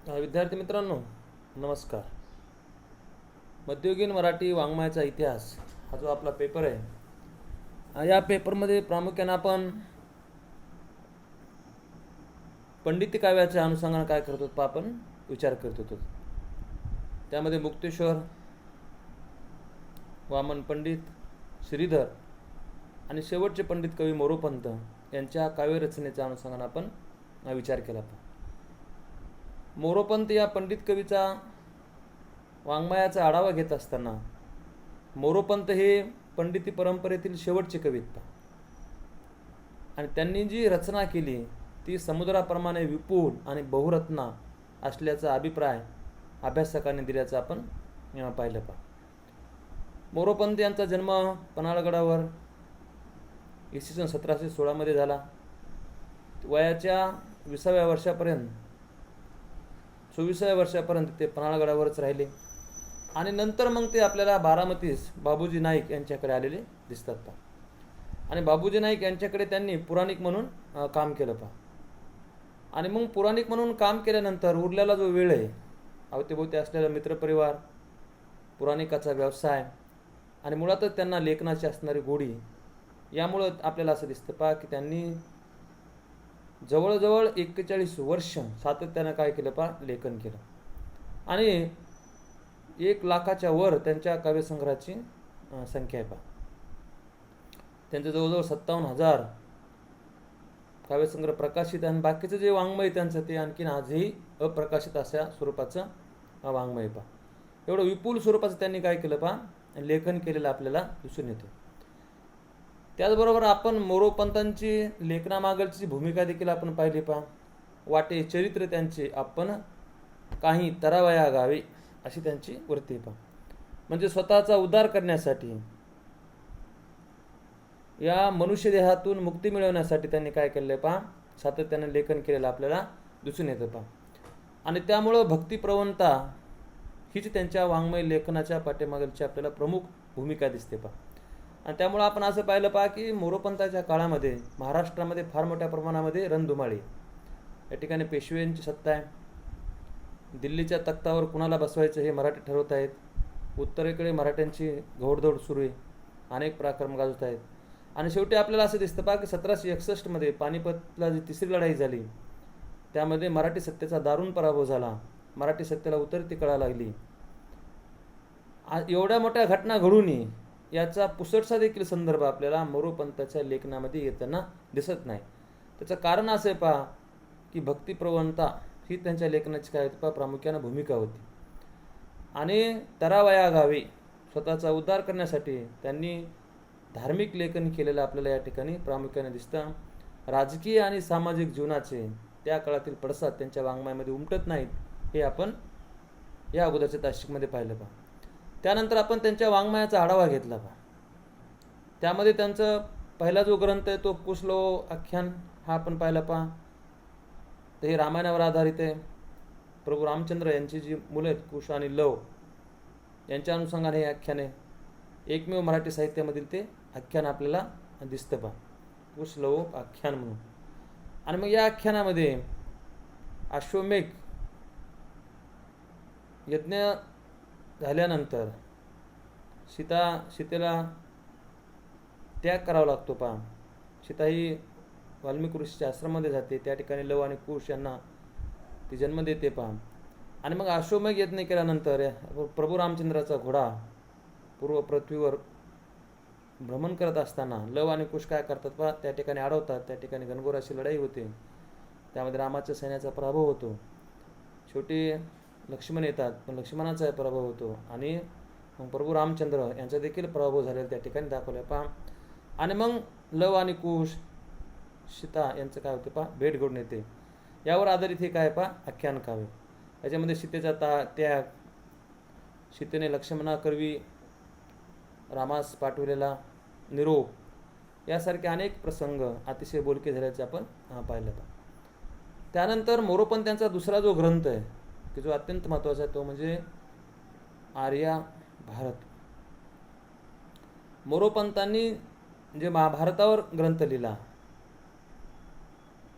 विद्यार्थी मित्रांनो, नमस्कार. मध्ययुगीन मराठी वाङ्मयाचा इतिहास हा जो आपला पेपर आहे, या पेपरमध्ये प्रामुख्याने आपण पंडिती काव्याच्या अनुषंगाने काय करत होतो, आपण विचार करत होतो. त्यामध्ये मुक्तेश्वर, वामन पंडित, श्रीधर आणि शेवटचे पंडित कवी मोरोपंत यांच्या काव्यरचनेच्या अनुषंगाने आपण विचार केला. मोरोपंत या पंडित कवीचा वाङ्मयाचा आढावा घेत असताना मोरोपंत हे पंडिती परंपरेतील शेवटचे कवी आहेत आणि त्यांनी जी रचना केली ती समुद्राप्रमाणे विपुल आणि बहुरत्ना असल्याचा अभिप्राय अभ्यासकांनी दिल्याचं आपण पाहिलं. मोरोपंत यांचा जन्म पन्हाळगडावर इसवी सन 1716 झाला. वयाच्या 20व्या वर्षापर्यंत 24व्या वर्षापर्यंत ते पन्हाळगडावरच राहिले आणि नंतर मग ते आपल्याला बारामतीस बाबूजी नाईक यांच्याकडे आलेले दिसतात. आणि बाबूजी नाईक यांच्याकडे त्यांनी पुराणिक म्हणून काम केलं. आणि मग पुराणिक म्हणून काम केल्यानंतर उरलेला जो वेळ आहे, अवतीभोवती असलेला मित्रपरिवार, पुराणिकाचा व्यवसाय आणि मुळातच त्यांना लेखनाची असणारी गोडी, यामुळं आपल्याला असं दिसतं की त्यांनी जवळजवळ 41 वर्ष सातत्यानं काय केलं लेखन केलं. आणि 1 लाखाच्या वर त्यांच्या काव्यसंग्रहाची संख्या आहे. त्यांचं जवळजवळ 57,000 काव्यसंग्रह प्रकाशित आणि बाकीचं जे वाङ्मय त्यांचं ते आणखीन आजही अप्रकाशित अशा स्वरूपाचं वाङ्मय. एवढं विपुल स्वरूपाचं त्यांनी काय केलं लेखन केलेलं आपल्याला दिसून येतं. त्याचबरोबर आपण मोरोपंतांची लेखनामागलची भूमिका देखील आपण पाहिली. वाटे चरित्र त्यांचे आपण काही तरावया गावे अशी त्यांची वृत्ती. म्हणजे स्वतःचा उद्धार करण्यासाठी, या मनुष्यदेहातून मुक्ती मिळवण्यासाठी त्यांनी काय केलं सातत्याने लेखन केलेलं आपल्याला दिसून येतं. आणि त्यामुळं भक्तिप्रवणता हीच त्यांच्या वाङ्मय लेखनाच्या पाठीमागलची आपल्याला प्रमुख भूमिका दिसते. आणि त्यामुळं आपण असं पाहिलं की मोरोपंताच्या काळामध्ये महाराष्ट्रामध्ये फार मोठ्या प्रमाणामध्ये रणधुमाळी. या ठिकाणी पेशव्यांची सत्ता आहे. दिल्लीच्या तख्तावर कुणाला बसवायचं हे मराठी ठरवत आहेत. उत्तरेकडे मराठ्यांची घोडदौड सुरू आहे, अनेक पराक्रम गाजवत आहेत. आणि शेवटी आपल्याला असं दिसतं की 1761 पानिपतला जी तिसरी लढाई झाली त्यामध्ये मराठी सत्तेचा दारुण पराभव झाला. मराठी सत्तेला उतरती कळा लागली. एवढ्या मोठ्या घटना घडूनही याचा पुसटसा देखील संदर्भ आपल्याला मोरोपंताच्या लेखनामध्ये येताना दिसत नाही. त्याचं कारण असं आहे की भक्तिप्रवणता ही त्यांच्या लेखनाची काय होती प्रामुख्यानं भूमिका होती. आणि तरावया गावी स्वतःचा उद्धार करण्यासाठी त्यांनी धार्मिक लेखन केलेलं आपल्याला या ठिकाणी प्रामुख्याने दिसतं. राजकीय आणि सामाजिक जीवनाचे त्या काळातील पडसाद त्यांच्या वाङ्मयामध्ये उमटत नाहीत, हे आपण या अगोदरच्या तासिकेमध्ये पाहिलं. त्यानंतर आपण त्यांच्या वाङ्मयाचा आढावा घेतला. त्यामध्ये त्यांचा पहिला जो ग्रंथ आहे तो कुशलव आख्यान हा आपण पाहिला. तर हे रामायणावर आधारित आहे. प्रभू रामचंद्र यांची जी मुलं आहेत कुश आणि लव यांच्या अनुषंगाने हे आख्यान आहे. एकमेव मराठी साहित्यामधील ते आख्यान आपल्याला दिसतं कुशलव आख्यान म्हणून. आणि मग या आख्यानामध्ये अश्वमेघ यज्ञ झाल्यानंतर सीतेला त्याग करावा लागतो. सीता ही वाल्मिकी ऋषीच्या आश्रमामध्ये जाते. त्या ठिकाणी लव आणि कुश यांना ती जन्म देते. आणि मग अश्वमेघ यज्ञ केल्यानंतर प्रभू रामचंद्राचा घोडा पूर्व पृथ्वीवर भ्रमण करत असताना लव आणि कुश काय करतात त्या ठिकाणी अडवतात. त्या ठिकाणी घनघोर अशी लढाई होते. त्यामध्ये रामाच्या सैन्याचा पराभव होतो. शेवटी लक्ष्मण येतात, पण लक्ष्मणाचा पराभव होतो आणि मग प्रभू रामचंद्र यांचा देखील पराभव झालेला त्या ठिकाणी दाखवला. आणि मग लव आणि कुश सीता यांचं काय होतं भेट घडून येते. यावर आधारित हे काय आख्यान काव्य. याच्यामध्ये सीतेचा त्याग, सीतेने लक्ष्मणाकरवी रामास पाठवलेला निरोप यासारखे अनेक प्रसंग अतिशय बोलके झाल्याचे आपण पाहिलं. त्यानंतर मोरोपंत त्यांचा दुसरा जो ग्रंथ आहे की जो अत्यंत महत्त्वाचा आहे तो म्हणजे आर्या भारत. मोरोपंतांनी जे महाभारतावर ग्रंथ लिहिला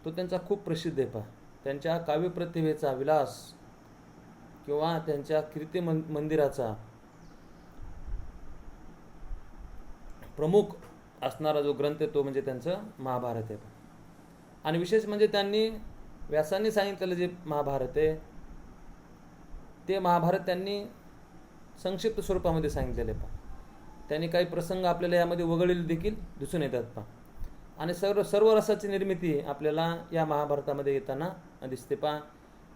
तो त्यांचा खूप प्रसिद्ध आहे. त्यांच्या काव्यप्रतिभेचा विलास किंवा त्यांच्या कीर्ती मंदिराचा प्रमुख असणारा जो ग्रंथ आहे तो म्हणजे त्यांचं महाभारत आहे. आणि विशेष म्हणजे त्यांनी व्यासांनी सांगितलेलं जे महाभारत आहे ते महाभारत त्यांनी संक्षिप्त स्वरूपामध्ये सांगितलेले पहा. त्यांनी काही प्रसंग आपल्याला यामध्ये वगळलेले देखील दिसून येतात पहा. आणि सर्व रसाची निर्मिती आपल्याला या महाभारतामध्ये येताना दिसते पहा.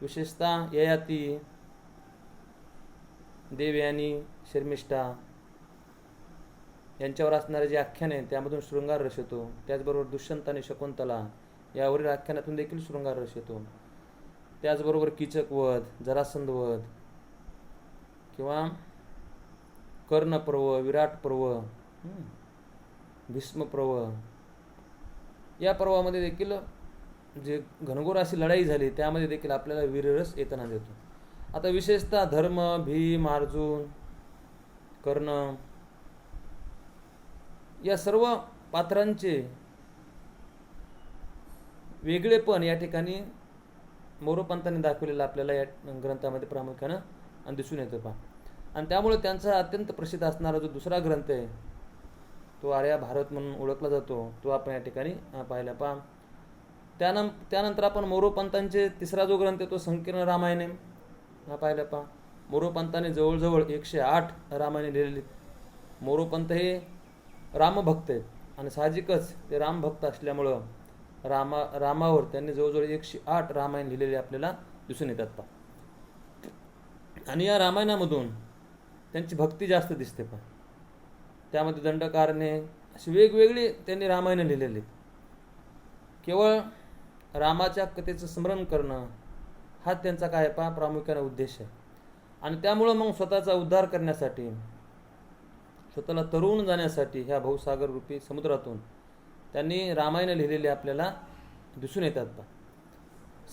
विशेषतः ययाती, देवयानी, शर्मिष्ठा यांच्यावर असणारे जे आख्यान आहे त्यामधून शृंगार रस येतो. त्याचबरोबर दुष्यंत आणि शकुंतला यावरील आख्यानातून देखील शृंगार रस येतो. त्याचबरोबर कीचकवध, जरासंधवध किंवा कर्णपर्व, विराट पर्व, भीष्मपर्व या पर्वामध्ये देखील जे घनघोर अशी लढाई झाली त्यामध्ये देखील आपल्याला वीररस येताना देतो. आता विशेषतः धर्म, भीम, अर्जुन, कर्ण या सर्व पात्रांचे वेगळेपण या ठिकाणी मोरोपंतांनी दाखवलेलं आपल्याला या ग्रंथामध्ये प्रामुख्यानं दिसून येतं पहा. आणि त्यामुळे त्यांचा अत्यंत प्रसिद्ध असणारा जो दुसरा ग्रंथ आहे तो आर्या भारत म्हणून ओळखला जातो तो आपण या ठिकाणी पाहिला पहा. त्यानंतर आपण मोरोपंतांचे तिसरा जो ग्रंथ आहे तो संकीर्ण रामायण हा पाहिला पहा. मोरोपंतांनी जवळजवळ 108 रामायणे लिहिलेली. मोरोपंत हे रामभक्त आहेत आणि साहजिकच ते रामभक्त असल्यामुळं रामावर त्यांनी जवळजवळ 108 रामायण लिहिलेले आपल्याला दिसून येतात पहा. आणि या रामायणामधून त्यांची भक्ती जास्त दिसते पहा. त्यामध्ये दंडकारण्य अशी वेगवेगळी त्यांनी रामायणं लिहिलेली. केवळ रामाच्या कथेचं स्मरण करणं हा त्यांचा काय पहा प्रामुख्याने उद्देश आहे. आणि त्यामुळं मग स्वतःचा उद्धार करण्यासाठी, स्वतःला तरुण जाण्यासाठी ह्या भवसागर रूपी समुद्रातून त्यांनी रामायण लिहिलेले आपल्याला दिसून येतात पहा.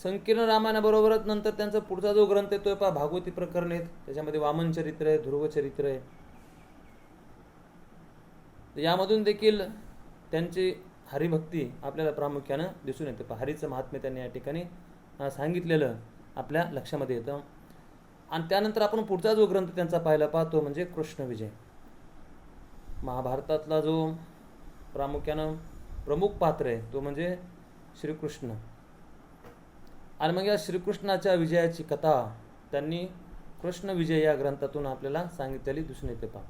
संकीर्ण रामायणाबरोबरच नंतर त्यांचा पुढचा जो ग्रंथ आहे तो पहा भागवती प्रकरण आहेत. त्याच्यामध्ये वामन चरित्र आहे, ध्रुव चरित्र आहे. यामधून देखील त्यांची हरिभक्ती आपल्याला प्रामुख्यानं दिसून येते पहा. हरीचं महात्म्य त्यांनी या ठिकाणी सांगितलेलं आपल्या लक्षामध्ये येतं. आणि त्यानंतर आपण पुढचा जो ग्रंथ त्यांचा पाहिला पाहतो म्हणजे कृष्ण विजय. महाभारतातला जो प्रामुख्यानं प्रमुख पात्र आहे तो म्हणजे श्रीकृष्ण. आणि मग या श्रीकृष्णाच्या विजयाची कथा त्यांनी कृष्ण विजय या ग्रंथातून आपल्याला सांगितलेली दिसून येते पहा.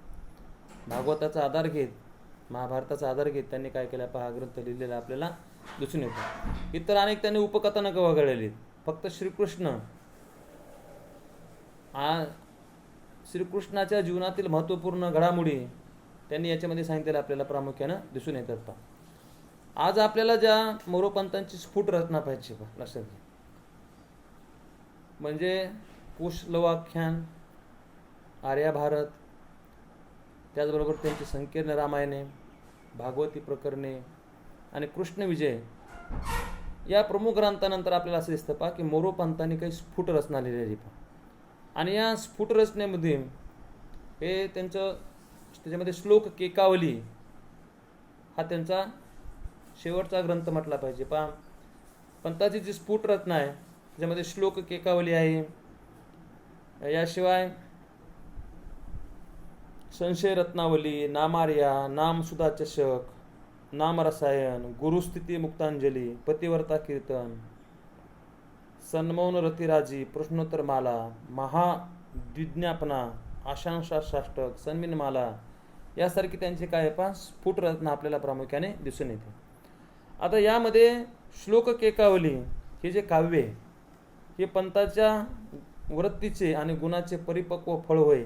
भागवताचा आधार घेत, महाभारताचा आधार घेत त्यांनी काय केलं पहा ग्रंथ लिहिलेला आपल्याला दिसून येतो. इतर अनेक त्यांनी उपकथानकं वगळलेली. फक्त श्रीकृष्णाच्या जीवनातील महत्त्वपूर्ण घडामोडी त्यांनी याच्यामध्ये सांगितलेलं आपल्याला प्रामुख्यानं दिसून येतात पहा. आज आपल्याला ज्या मोरोपंतांची स्फुट रचना पाहिजे पहा लक्षात घ्या. म्हणजे कुशलवाख्यान, आर्या भारत, त्याचबरोबर त्यांची संकीर्ण रामायणे, भागवती प्रकरणे आणि कृष्ण विजय या प्रमुख ग्रंथानंतर आपल्याला असं दिसतं पहा की मोरोपंतांनी काही स्फुट रचना लिहिलेली पहा. आणि या स्फुट रचनेमध्ये हे त्याच्यामध्ये श्लोक केकावली हा त्यांचा शेवटचा ग्रंथ म्हटला पाहिजे पहा. पंताची जी स्फुट रचना आहे त्याच्यामध्ये श्लोक केकावली आहे. याशिवाय संशय रत्नावली, नामार्या, नामसुधा चषक, नामरसायन, गुरुस्थिती मुक्तांजली, पतिव्रता कीर्तन, सन्मौन रतिराजी, प्रश्नोत्तरमाला, महाद्विज्ञापना, आशांशा साष्टक, सन्मिनमाला यासारखी त्यांची काय पहा स्फुट रचना आपल्याला प्रामुख्याने दिसून येते. आता यामध्ये श्लोक केकावली हे जे काव्य हे पंताच्या वृत्तीचे आणि गुणाचे परिपक्व फळ होय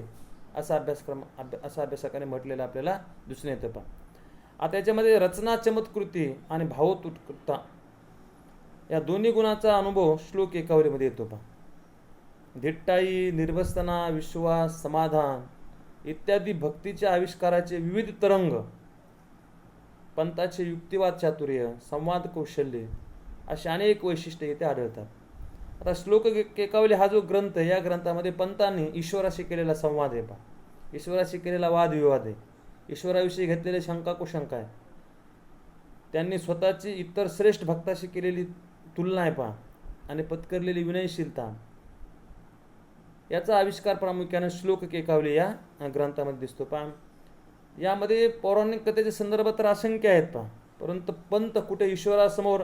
असा अभ्यासकाने म्हटलेलं आपल्याला दिसून येतं पहा. आता याच्यामध्ये रचना चमत्कृती आणि भावोत्कटता या दोन्ही गुणाचा अनुभव श्लोक एकावलीमध्ये येतो पहा. धिट्टाई, निर्भसना, विश्वास, समाधान इत्यादी भक्तीच्या आविष्काराचे विविध तरंग, पंताचे युक्तिवाद चातुर्य, संवाद कौशल्य अशी अनेक वैशिष्ट्ये इथे आढळतात. आता श्लोक केकावली हा जो ग्रंथ आहे या ग्रंथामध्ये पंतांनी ईश्वराशी केलेला संवाद आहे पहा, ईश्वराशी केलेला वादविवाद आहे, ईश्वराविषयी घेतलेले शंका कुशंका आहे, त्यांनी स्वतःची इतर श्रेष्ठ भक्ताशी केलेली तुलना आहे पहा आणि पत्करलेली विनयशीलता याचा आविष्कार प्रामुख्याने श्लोक केकावली या ग्रंथामध्ये दिसतो. पहा, यामध्ये पौराणिक कथेचे संदर्भ तर असंख्य आहेत पहा, परंतु पंत कुठे ईश्वरासमोर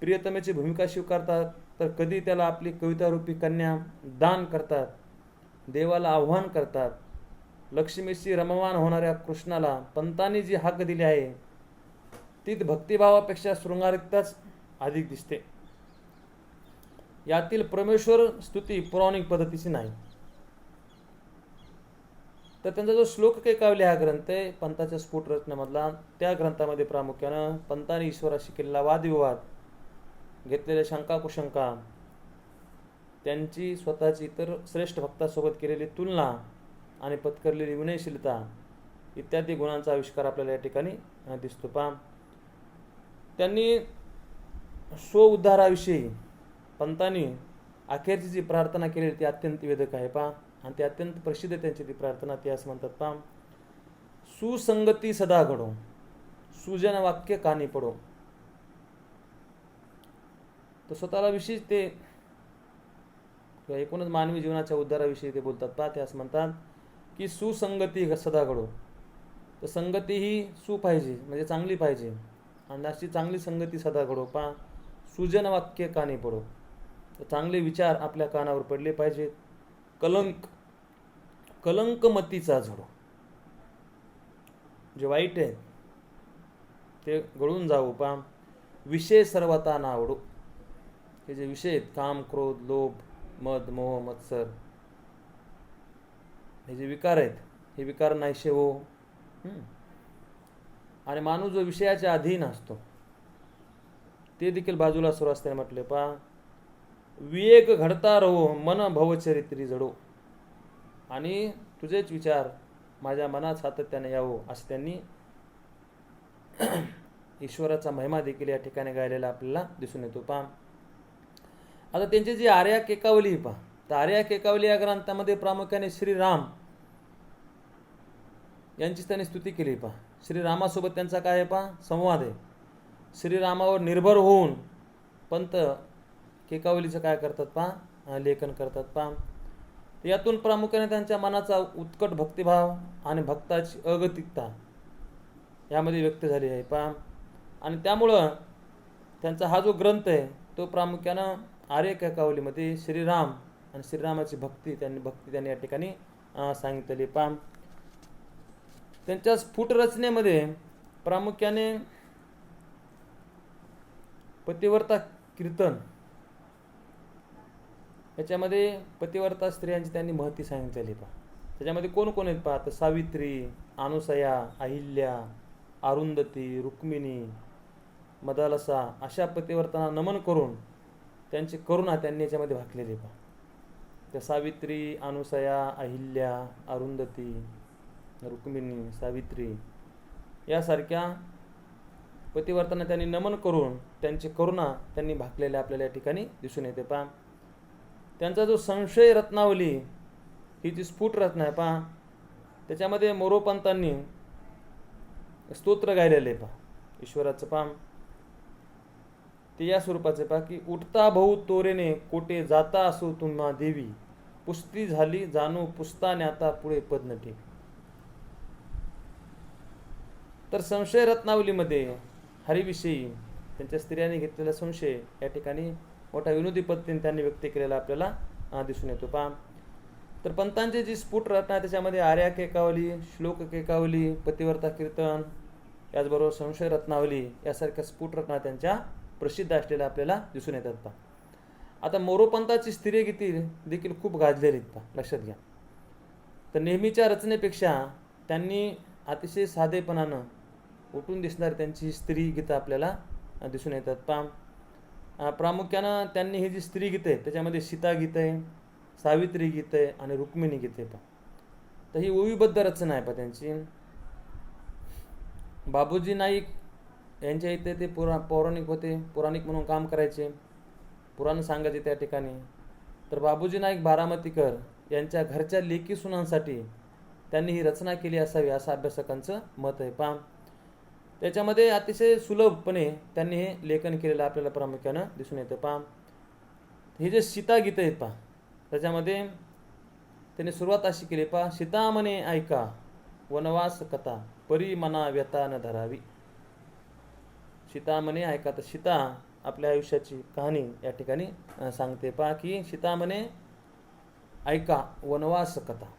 प्रियतमेची भूमिका स्वीकारतात, तर कधी त्याला आपली कवितारूपी कन्या दान करतात, देवाला आव्हान करतात. लक्ष्मीशी रममाण होणाऱ्या कृष्णाला पंतांनी जी हाक दिली आहे ती भक्तिभावापेक्षा शृंगारिकताच अधिक दिसते. यातील परमेश्वर स्तुती पौराणिक पद्धतीची नाही. तर त्यांचा जो श्लोक केकावली हा ग्रंथ आहे पंताच्या स्फुट रचनेमधला, त्या ग्रंथामध्ये प्रामुख्यानं पंतांनी ईश्वराशी केलेला वादविवाद, घेतलेल्या शंका कुशंका, त्यांची स्वतःची इतर श्रेष्ठ भक्तासोबत केलेली तुलना आणि पत्करलेली विनयशीलता इत्यादी गुणांचा आविष्कार आपल्याला या ठिकाणी दिसतो. पहा, त्यांनी स्वउद्धाराविषयी पंतांनी अखेरची जी प्रार्थना केली ती अत्यंत वेदक आहे. पहा, आणि ती अत्यंत प्रसिद्ध त्यांची ती प्रार्थना, ती असं म्हणतात. पहा, सुसंगती सदा घडो, सुजन वाक्य कानी पडो. तर स्वतःला विशेष ते एकूणच मानवी जीवनाच्या उद्धाराविषयी ते बोलतात. पहा, ते असं म्हणतात की सुसंगती सदा घडो. तर संगती ही सु पाहिजे, म्हणजे चांगली पाहिजे, आणि अशी चांगली संगती सदा घडो. पहा, सुजन वाक्य कानी पडो. तर चांगले विचार आपल्या कानावर पडले पाहिजेत. कलंकमतीचा झडो, जे वाईट आहे ते गळून जाऊ. पहा, विषय सर्वता ना आवडो. हे जे विषय आहेत, काम, क्रोध, लोभ, मद, मोह, मत्सर, हे जे विकार आहेत, हे विकार नाहीसे हो. आणि माणूस जो विषयाच्या अधीन असतो ते देखील बाजूला सुरू असताना म्हटले. पहा, विवेक घडता रहो, मन भवचरित्री जडो. आणि तुझेच विचार माझ्या मनात सातत्याने यावो, असं त्यांनी ईश्वराचा महिमा देखील या ठिकाणी गायलेला आपल्याला दिसून येतो. पहा, आता त्यांची जी आर्या केकावली पहा, तर आर्या केकावली या ग्रंथामध्ये प्रामुख्याने श्रीराम यांची त्यांनी स्तुती केली. पहा, श्रीरामासोबत त्यांचा काय आहे पहा, संवाद आहे. श्रीरामावर निर्भर होऊन पंत केकावलीचं काय करतात पहा, लेखन करतात. पहा, यातून प्रामुख्याने त्यांच्या मनाचा उत्कट भक्तिभाव आणि भक्ताची अगतिकता यामध्ये व्यक्त झाली आहे. पहा, आणि त्यामुळं त्यांचा हा जो ग्रंथ आहे तो प्रामुख्यानं आर्य केकावलीमध्ये श्रीराम आणि श्रीरामाची भक्ती त्यांनी या ठिकाणी सांगितलेली. पहा, त्यांच्या स्फुट रचनेमध्ये प्रामुख्याने पतिव्रता कीर्तन, याच्यामध्ये पतिव्रता स्त्रियांची त्यांनी महती सांगितलेली. पहा, त्याच्यामध्ये कोण कोण आहेत पहा, तर सावित्री, अनुसया, अहिल्या, अरुंधती, रुक्मिणी, मदालसा अशा पतिव्रतांना नमन करून त्यांची करुणा त्यांनी याच्यामध्ये भाकलेली. पहा, त्या सावित्री, अनुसया, अहिल्या, अरुंधती, रुक्मिणी, सावित्री यासारख्या पतिव्रतांना त्यांनी नमन करून त्यांची करुणा त्यांनी भाकलेल्या आपल्याला या ठिकाणी दिसून येते. पहा, त्यांचा जो संशय रत्नावली ही जी स्फुट रत्न आहे पहा, त्याच्यामध्ये मोरोपंतांनी स्तोत्र गायलेले पहा ईश्वराचं. पहा, ते या स्वरूपाचे पहा की उठता भाऊ तोरेने कोटे, जाता असो तुम्हा देवी, पुस्ती झाली जाणू पुसता न्याता पुढे पद न ठेवी. तर संशय रत्नावलीमध्ये हरिविषयी त्यांच्या स्त्रियांनी घेतलेला संशय या ठिकाणी मोठ्या विनोदी पद्धतीने त्यांनी व्यक्त केलेला आपल्याला दिसून येतो. पहा, तर पंतांचे जी स्फुट रत्न आहे त्याच्यामध्ये आर्या केकावली, श्लोक केकावली, पतिव्रता कीर्तन, याचबरोबर संशय रत्नावली यासारख्या स्फुट रत्ना त्यांच्या प्रसिद्ध असलेल्या आपल्याला दिसून येतात. पहा, आता मोरोपंताची स्त्रीगीती देखील खूप गाजलेली आहेत. पहा, लक्षात घ्या. तर नेहमीच्या रचनेपेक्षा त्यांनी अतिशय साधेपणानं उठून दिसणारी त्यांची स्त्री गीतं आपल्याला दिसून येतात. पहा, प्रामुख्यानं त्यांनी ही जी स्त्री गीतं आहे त्याच्यामध्ये सीता गीतं आहे, सावित्री गीतं आहे आणि रुक्मिणी गीतं आहे. पहा, तर ही ओवीबद्ध रचना आहे. पहा, त्यांची बाबूजी नाईक यांच्या इथे ते पौराणिक होते, पौराणिक म्हणून काम करायचे, पुराण सांगायचे त्या ठिकाणी. तर बाबूजी नाईक बारामतीकर यांच्या घरच्या लेकी सुनांसाठी त्यांनी ही रचना केली असावी असं अभ्यासकांचं मत आहे. पहा, त्याच्यामध्ये अतिशय सुलभपणे त्यांनी हे लेखन केलेलं आपल्याला प्रामुख्यानं दिसून येतं. पहा, हे जे सीता गीतं आहेत पहा, त्याच्यामध्ये त्याने सुरुवात अशी केली पहा, सीता म्हणे ऐका वनवास कथा, परी मना व्यथा न धरावी. सीता म्हणे ऐका, तर सीता आपल्या आयुष्याची कहाणी या ठिकाणी सांगते पहा, की सीता म्हणे ऐका वनवास कथा,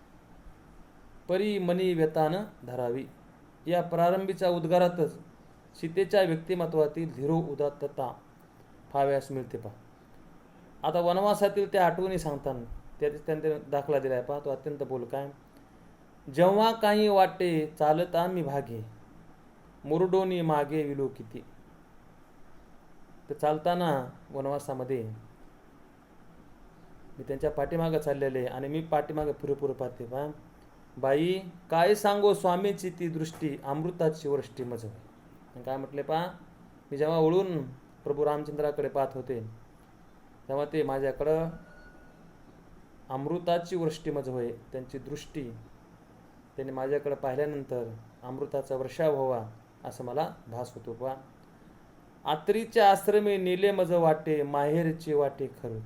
परी मनी व्यथा न धरावी. या प्रारंभीच्या उद्गारातच सीतेच्या व्यक्तिमत्वातील धीरो उदात्तता पाहावयास मिळते पहा. आता वनवासातील त्या आठवणी सांगताना त्यांनी दाखला दिलाय पहा, तो अत्यंत बोलका आहे. जेव्हा काही वाटे चालता मी भागे, मुरडोनी मागे विलो किती. तर चालताना वनवासामध्ये मी त्यांच्या पाठीमागं चाललेले आणि मी पाठीमागं पुरेपूर पाहते पहा. बाई काय सांगो स्वामीची ती दृष्टी, अमृताची वृष्टी मज. काय म्हटले पहा, मी जेव्हा वळून प्रभू रामचंद्राकडे पाहत होते तेव्हा ते माझ्याकडं अमृताची वृष्टी मज होय. त्यांची दृष्टी त्यांनी माझ्याकडे पाहिल्यानंतर अमृताचा वर्षाव व्हावा असं मला भास होतो पहा. आत्रीच्या आश्रमे नेले मज वाटे, माहेरचे वाटे खरं.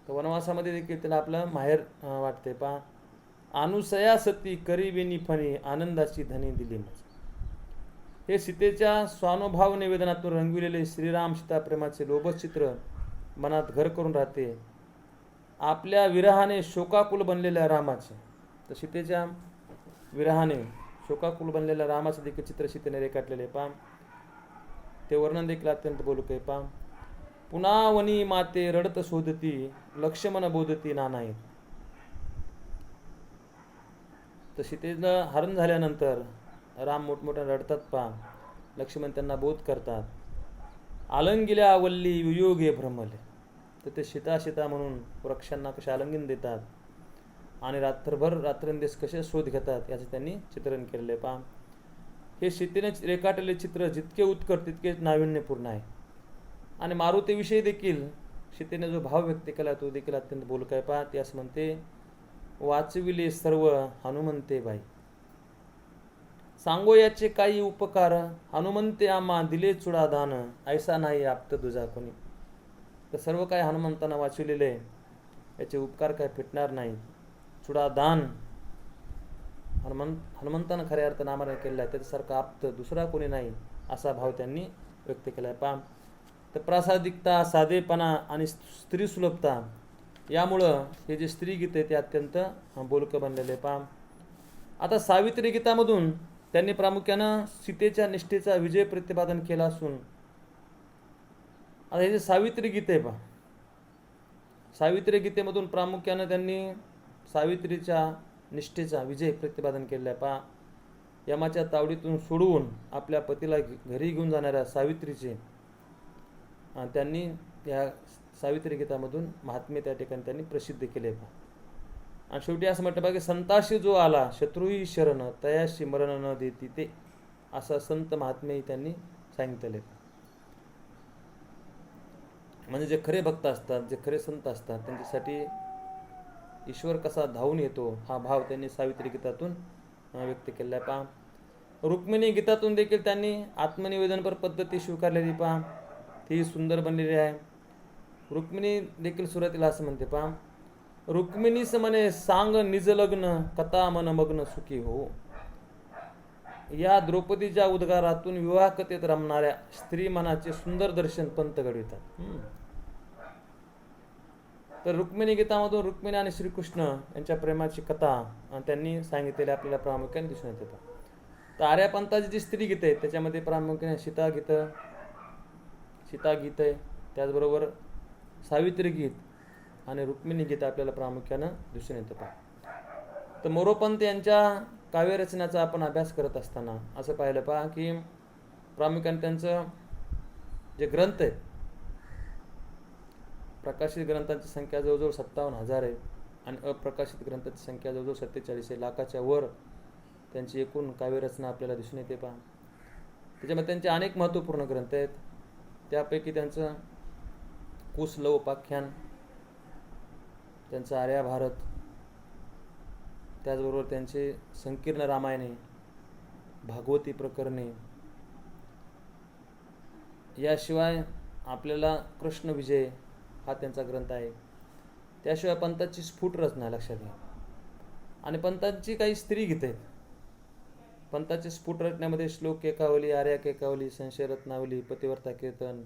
तर वनवासामध्ये देखील त्याला आपलं माहेर वाटते पहा. अनुसया सती करीविनी फणी, आनंदाची धनी दिली मज. हे सीतेच्या स्वानुभाव निवेदनातून रंगविलेले श्रीराम सीता प्रेमाचे लोभस चित्र मनात घर करून राहते. आपल्या विरहाने शोकाकुल बनलेल्या रामाचे, तर सीतेच्या विरहाने शोकाकुल बनलेल्या रामाचे देखील चित्र सीतेने रेखाटलेले पहा. ते वर्णन देखील अत्यंत बोलके पहा. पुन्हा वनी माते रडत शोधती, लक्ष्मण बोधती नानाई. तर सीतेला हरण झाल्यानंतर राम मोठमोठ्या रडतात पहा. लक्ष्मण त्यांना बोध करतात. आलंगिल्या वल्ली वियोगे भ्रमले. तर ते सीता म्हणून वृक्षांना कसे आलंगीन देतात आणि रात्रभर रात्रंदिवस कसे शोध घेतात याचं त्यांनी चित्रण केलेलं आहे पहा. हे सीतेने रेखाटलेले चित्र जितके उत्कट तितकेच नाविन्यपूर्ण आहे. आणि मारुतीविषयी देखील सीतेने जो भाव व्यक्त केला तो देखील अत्यंत बोलका आहे पहा. ती असं म्हणते, वाचविले सर्व हनुमंते बाई, सांगो याचे काही उपकार, हनुमंते आम्हा दिले चुडादान, ऐसा नाही आप्त तुझा कोणी. तर सर्व काय हनुमंतांना वाचविलेले, याचे उपकार काय फिटणार नाही. चुडादान हनुमंतानं खऱ्या अर्थ नामाने केलेला आहे, त्याच्यासारखा आप्त दुसरा कोणी नाही असा भाव त्यांनी व्यक्त केला आहे पहा. तर प्रासादिकता, साधेपणा आणि स्त्री सुलभता यामुळं हे जे स्त्री गीत आहे ते अत्यंत बोलकं बनलेले पहा. आता सावित्री गीतामधून त्यांनी प्रामुख्यानं सीतेच्या निष्ठेचा विजय प्रतिपादन केला असून आता हे जे सावित्री गीत आहे पहा, सावित्री गीतेमधून प्रामुख्यानं त्यांनी सावित्रीच्या निष्ठेचा विजय प्रतिपादन केलेला आहे पहा. यमाच्या तावडीतून सोडवून आपल्या पतीला घरी घेऊन जाणाऱ्या सावित्रीचे त्यांनी या सावित्री गीतामधून महात्म्य त्या ठिकाणी त्यांनी प्रसिद्ध केले पहा. आणि शेवटी असं म्हटलं बघा की संताशी जो आला शत्रुही शरण, तयाशी मरण न देती ते, असा संत महात्म्यही त्यांनी सांगितले. म्हणजे जे खरे भक्त असतात, जे खरे संत असतात, त्यांच्यासाठी ईश्वर कसा धावून येतो हा भाव त्यांनी सावित्री गीतातून व्यक्त केलेला आहे पहा. रुक्मिणी गीतातून देखील त्यांनी आत्मनिवेदनपर पद्धती स्वीकारलेली पहा, ती सुंदर बनलेली आहे. रुक्मिणी देखील सुरुवातीला असं म्हणते पहा, रुक्मिणीस म्हणे सांग निज लग्न, कथा मन मग्न सुखी हो. या द्रौपदीच्या उद्गारातून विवाह कथेत रमणाऱ्या स्त्री मनाचे सुंदर दर्शन पंत घडवितात. तर रुक्मिणी गीतामधून रुक्मिणी आणि श्रीकृष्ण यांच्या प्रेमाची कथा त्यांनी सांगितलेली आपल्याला प्रामुख्याने दिसून येते. तर आर्यापंथाची जी स्त्री गीत आहे त्याच्यामध्ये प्रामुख्याने सीता गीत आहे, त्याचबरोबर सावित्री गीत आणि रुक्मिणी गीत आपल्याला प्रामुख्यानं दिसून येतं पहा. तर मोरोपंत यांच्या काव्यरचनाचा आपण अभ्यास करत असताना असं पाहिलं पहा की प्रामुख्याने त्यांचं जे ग्रंथ आहेत, प्रकाशित ग्रंथांची संख्या जवळजवळ 57,000 आहे आणि अप्रकाशित ग्रंथांची संख्या जवळजवळ 47 आहे. लाखाच्या वर त्यांची एकूण काव्यरचना आपल्याला दिसून येते पहा. त्याच्यामध्ये त्यांचे अनेक महत्त्वपूर्ण ग्रंथ आहेत. त्यापैकी त्यांचं कुशलवोपाख्यान, त्यांचं आर्याभारत, त्याचबरोबर त्यांचे संकीर्ण रामायणे, भागवती प्रकरणे, याशिवाय आपल्याला कृष्ण विजय हा त्यांचा ग्रंथ आहे. त्याशिवाय पंथाची स्फुट रचना आहे, लक्षात घ्या. आणि पंथांची काही स्त्री गीत आहेत. पंथाचे स्फुट रचनेमध्ये श्लोक केकावली, आर्या केकावली, संशय रत्नावली, पतिव्रता कीर्तन,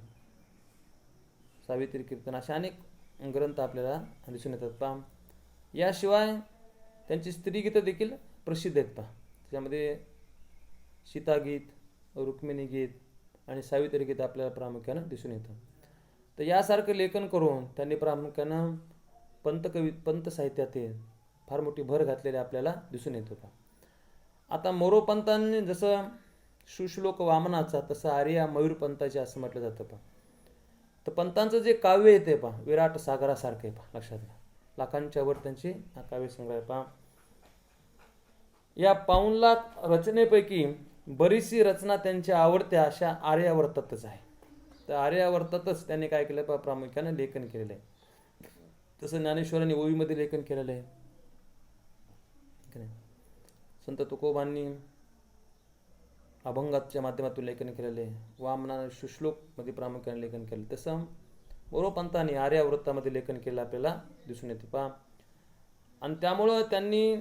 सावित्री कीर्तन असे अनेक ग्रंथ आपल्याला दिसून येतात पहा. याशिवाय त्यांची स्त्री गीतं देखील प्रसिद्ध आहेत पहा. त्याच्यामध्ये सीतागीत, रुक्मिणी गीत आणि सावित्री गीत आपल्याला प्रामुख्यानं दिसून येतं. तर यासारखं लेखन करून त्यांनी प्रामुख्यानं पंथ साहित्यात फार मोठी भर घातलेली आपल्याला दिसून येत होता. आता मोरोपंतांनी जसं सुश्लोक वामनाचा तसं आर्या मयूरपंथाचे असं म्हटलं जातं पहा. तर पंथांचं जे काव्य येते पहा विराट सागरासारखं आहे पहा, लक्षात घ्या. लाखांच्या वर त्यांची काव्य संग्रह पहा. या 5 लाख रचनेपैकी बरीचशी रचना त्यांच्या आवडत्या अशा आर्यावर्तातच आहे. तर आर्यावर्तातच त्यांनी काय केलं पहा, प्रामुख्यानं लेखन केलेलं आहे. तसं ज्ञानेश्वरांनी ओवीमध्ये लेखन केलेलं आहे. संत तुकोबांनी अभंगाच्या माध्यमातून लेखन केलेले आहे. वामनाने सुश्लोकमध्ये प्रामुख्याने लेखन केलं. तसं मोरोपंतांनी आर्यावृत्तामध्ये लेखन केलं आपल्याला दिसून येते पहा. आणि त्यामुळं त्यांनी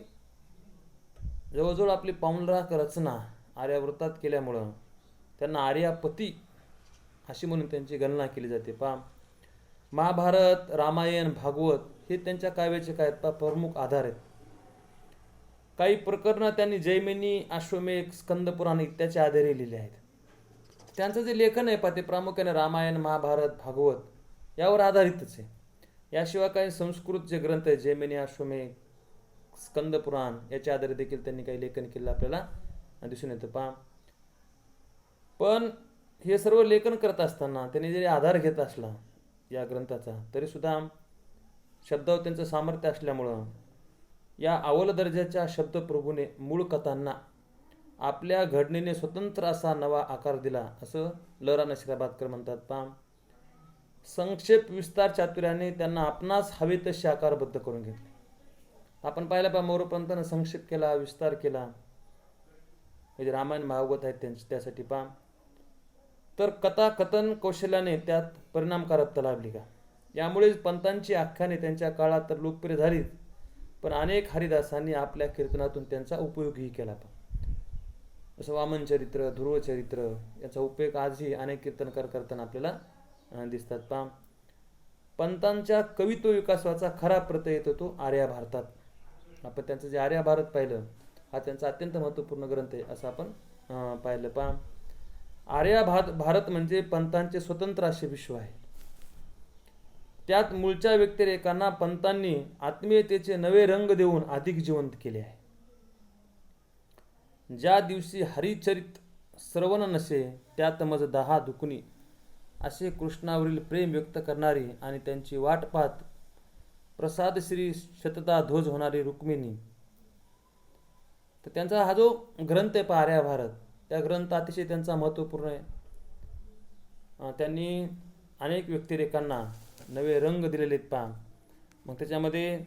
जवळजवळ आपली 5 लाख रचना आर्यावृत्तात केल्यामुळं त्यांना आर्यापती अशी म्हणून त्यांची गणना केली जाते पहा. महाभारत, रामायण, भागवत हे त्यांच्या काव्याचे काय पहा प्रमुख आधार आहेत. काही प्रकरणं त्यांनी जैमिनी, अश्वमेध, स्कंदपुराण इत्यादी आधारे लिहिले आहेत. त्यांचं जे लेखन आहे पहा ते प्रामुख्याने रामायण, महाभारत, भागवत यावर आधारितच आहे. याशिवाय काही संस्कृत जे ग्रंथ आहेत जैमिनी, अश्वमेध, स्कंदपुराण याच्या आधारे देखील त्यांनी काही लेखन केलं आपल्याला दिसून येतं पहा. पण हे सर्व लेखन करत असताना त्यांनी जरी आधार घेत असला या ग्रंथाचा तरी सुद्धा शब्दावर त्यांचं सामर्थ्य असल्यामुळं या अव्वल दर्जाच्या शब्दप्रभूने मूळ कथांना आपल्या घडणीने स्वतंत्र असा नवा आकार दिला असं ल रा नशिराबादकर म्हणतात पहा. संक्षेप विस्तार चातुर्याने त्यांना आपणास हवे तसे आकारबद्ध करून घेतले. आपण पाहिलं पहा मोरोपंतांना संक्षेप केला, विस्तार केला. म्हणजे रामायण भागवत आहेत त्यांचे त्यासाठी पहा. तर कथा कथन कौशल्याने त्यात परिणामकारकता लाभली का. यामुळे पंथांची आख्याने त्यांच्या काळात तर लोकप्रिय झालीच, पण अनेक हरिदासांनी आपल्या कीर्तनातून त्यांचा उपयोगही केला. जसं वामन चरित्र, ध्रुव चरित्र याचा उपयोग आजही अनेक कीर्तनकार करताना आपल्याला दिसतात पहा. पंथांच्या कवित्व विकासाचा खरा प्रत्यय येतो तो आर्या भारतात. आपण त्यांचं जे आर्या भारत पाहिलं हा त्यांचा अत्यंत महत्त्वपूर्ण ग्रंथ आहे असं आपण पाहिलं पहा. आर्या भारत म्हणजे पंथांचे स्वतंत्र असे विश्व आहे. त्यात मूळच्या व्यक्तिरेखांना पंथांनी आत्मीयतेचे नवे रंग देऊन अधिक जिवंत केले आहे. ज्या दिवशी हरिचरित श्रवण नसे त्यात मज 10 दुकुनी असे कृष्णावरील प्रेम व्यक्त करणारी आणि त्यांची वाट पाहत प्रसाद श्री शतदा ध्वज होणारी रुक्मिणी. तर त्यांचा हा जो ग्रंथ आहे आर्या भारत त्या ग्रंथ अतिशय त्यांचा महत्त्वपूर्ण आहे. त्यांनी अनेक व्यक्तिरेखांना नवे रंग दिलेले आहेत पहा. मग त्याच्यामध्ये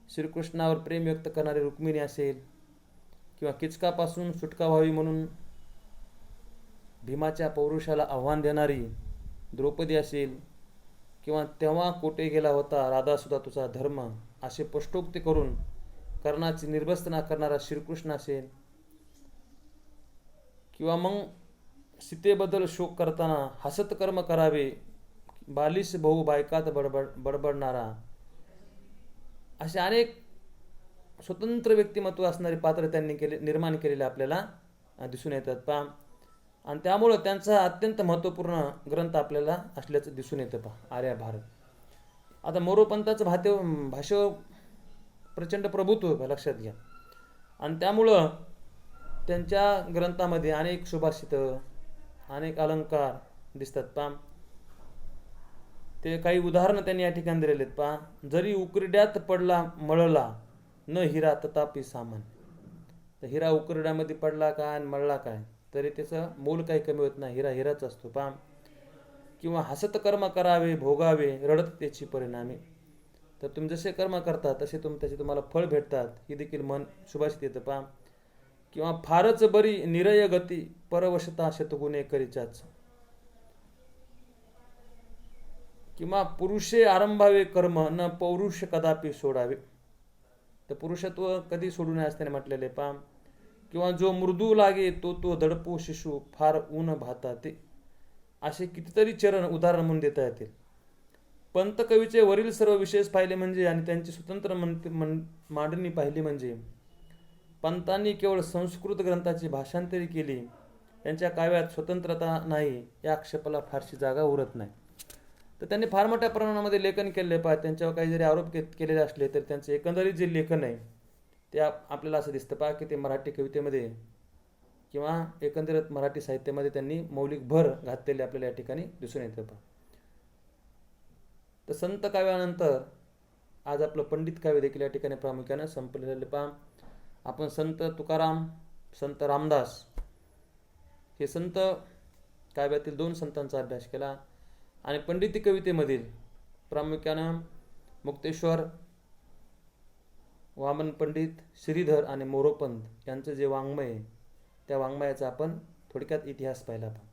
श्रीकृष्णावर प्रेम व्यक्त करणारी रुक्मिणी असेल किंवा किचकापासून सुटका व्हावी म्हणून भीमाच्या पौरुषाला आव्हान देणारी द्रौपदी असेल किंवा तेव्हा कोठे गेला होता राधासुद्धा तुझा धर्म असे स्पष्टोक्ती करून कर्णाची निर्भसना करणारा श्रीकृष्ण असेल किंवा मग सीतेबद्दल शोक करताना हसत कर्म करावे बालिश भाऊ बायकात बडबडणारा असे अनेक स्वतंत्र व्यक्तिमत्व असणारे पात्र त्यांनी निर्माण केलेले आपल्याला दिसून येतात पहा. आणि त्यामुळं त्यांचा अत्यंत महत्त्वपूर्ण ग्रंथ आपल्याला असल्याचं दिसून येतं पहा आर्या भारत. आता मोरोपंताचं भाषेवर प्रचंड प्रभुत्व लक्षात घ्या. आणि त्यामुळं त्यांच्या ग्रंथामध्ये अनेक सुभाषितं अनेक अलंकार दिसतात पहा. ते काही उदाहरणं त्यांनी या ठिकाणी दिलेले आहेत पहा. जरी उकरड्यात पडला मळला न हिरा तथापि सामान. तर हिरा उकरड्यामध्ये पडला काय आणि मळला काय तरी त्याचं मोल काही कमी होत नाही. हिरा हिराच असतो पहा. किंवा हसत कर्म करावे भोगावे रडत त्याची परिणामी. तर तुम्ही जसे कर्म करता तसे त्याचे तुम्हाला फळ भेटतात ही देखील मन सुभाषित येतं पहा. किंवा फारच बरी निरय गती परवशता शतगुणे करीचाच. किंवा पुरुषे आरंभावे कर्म न पौरुष कदापि सोडावे. तर पुरुषत्व कधी सोडू नये असताना म्हटलेले पहा. किंवा जो मृदू लागे तो दडपो शिशु फार ऊन भाता ते. असे कितीतरी चरण उदाहरण म्हणून देता येतील. पंत कवीचे वरील सर्व विशेष पाहिले म्हणजे आणि त्यांची स्वतंत्र मांडणी पाहिली म्हणजे पंतांनी केवळ संस्कृत ग्रंथाची भाषांतरी केली. त्यांच्या काव्यात स्वतंत्रता नाही या आक्षेपाला फारशी जागा उरत नाही. तर त्यांनी फार मोठ्या प्रमाणामध्ये लेखन केले पाहिजे. त्यांच्यावर काही जरी आरोप केलेले असले तरी त्यांचे एकंदरीत जे लेखन आहे ते आपल्याला असं दिसतं पहा की ते मराठी कवितेमध्ये किंवा एकंदरीत मराठी साहित्यामध्ये त्यांनी मौलिक भर घातलेले आपल्याला या ठिकाणी दिसून येतं पहा. तर संत काव्यानंतर आज आपलं पंडित काव्य देखील या ठिकाणी प्रामुख्याने संपलेले पहा. आपण संत तुकाराम, संत रामदास हे संत काव्यातील 2 संतांचा अभ्यास केला आणि पंडिती कवितेमधील प्रामुख्यानं मुक्तेश्वर, वामन पंडित, श्रीधर आणि मोरोपंत यांचं जे वाङ्मय आहे त्या वाङ्मयाचा आपण थोडक्यात इतिहास पाहिला पहा.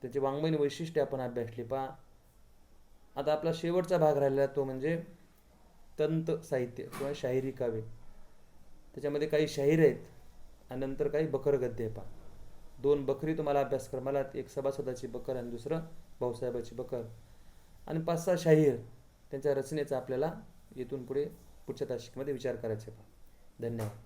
त्याची वाङ्मयीन वैशिष्ट्ये आपण अभ्यासली पहा. आता आपला शेवटचा भाग राहिलेला तो म्हणजे तंत साहित्य किंवा शाहिरी काव्य. त्याच्यामध्ये काही शाहीर आहेत आणि नंतर काही बकर गद्य आहे पहा. 2 बकरी तुम्हाला अभ्यासक्रमाला, एक सभासदाची बकर आणि दुसरं भाऊसाहेबाची बकर, आणि 5-6 शाहीर त्यांच्या रचनेचा आपल्याला इथून पुढे पुढच्या तासिकेमध्ये विचार करायचा आहे पहा. धन्यवाद.